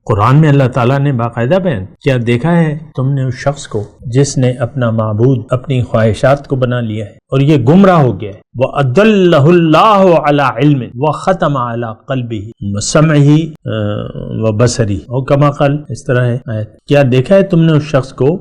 قرآن میں اللہ تعالیٰ نے باقاعدہ بیان کیا دیکھا ہے تم نے اس شخص کو جس نے اپنا معبود اپنی خواہشات کو بنا لیا ہے اور یہ گمراہ ہو گیا ہے. وَأَضَلَّهُ اللَّهُ عَلَى عِلْمٍ وَخَتَمَ عَلَى قَلْبِهِ وَسَمْعِهِ وَبَصَرِهِ اور کما قال اس طرح ہے آیت. کیا دیکھا ہے تم نے اس شخص کو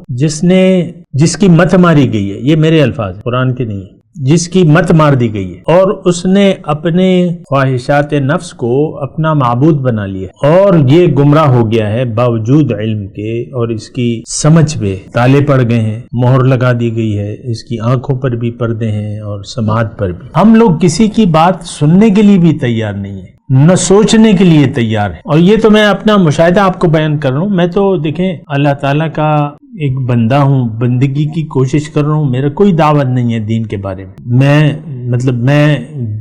جس کی مت ماری گئی ہے، یہ میرے الفاظ ہیں قرآن کے نہیں ہیں، جس کی مت مار دی گئی ہے اور اس نے اپنے خواہشات نفس کو اپنا معبود بنا لیا اور یہ گمراہ ہو گیا ہے باوجود علم کے، اور اس کی سمجھ پہ تالے پڑ گئے ہیں، مہر لگا دی گئی ہے، اس کی آنکھوں پر بھی پردے ہیں اور سماعت پر بھی. ہم لوگ کسی کی بات سننے کے لیے بھی تیار نہیں ہیں، نہ سوچنے کے لیے تیار ہے. اور یہ تو میں اپنا مشاہدہ آپ کو بیان کر رہا ہوں. میں تو دیکھیں اللہ تعالیٰ کا ایک بندہ ہوں، بندگی کی کوشش کر رہا ہوں، میرا کوئی دعوت نہیں ہے دین کے بارے میں. میں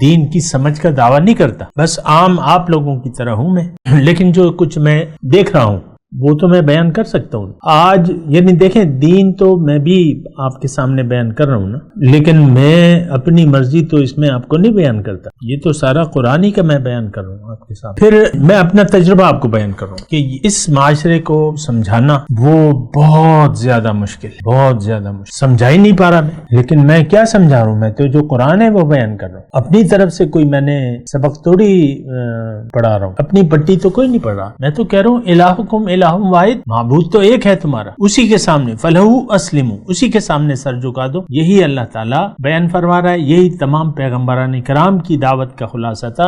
دین کی سمجھ کا دعویٰ نہیں کرتا، بس عام آپ لوگوں کی طرح ہوں میں، لیکن جو کچھ میں دیکھ رہا ہوں وہ تو میں بیان کر سکتا ہوں. آج یعنی دیکھیں دین تو میں بھی آپ کے سامنے بیان کر رہا ہوں نا، لیکن میں اپنی مرضی تو اس میں آپ کو نہیں بیان کرتا، یہ تو سارا قرآن ہی کا میں بیان کر رہا ہوں آپ کے سامنے. پھر میں اپنا تجربہ آپ کو بیان کر رہا ہوں کہ اس معاشرے کو سمجھانا وہ بہت زیادہ مشکل، بہت زیادہ مشکل، سمجھا ہی نہیں پا رہا میں. لیکن میں کیا سمجھا رہا ہوں؟ میں تو جو قرآن ہے وہ بیان کر رہا ہوں. اپنی طرف سے کوئی میں نے سبق تھوڑی پڑھا رہا ہوں، اپنی پٹی تو کوئی نہیں پڑھ رہا. میں تو کہہ رہا ہوں الہکم الہ واحد، معبود تو ایک ہے تمہارا، اسی کے سامنے فلہو اسلموا، اسی کے سامنے سر جھکا دو. یہی اللہ تعالیٰ بیان فرما رہا ہے، یہی تمام پیغمبران کرام کی دعوت کا خلاصہ تھا.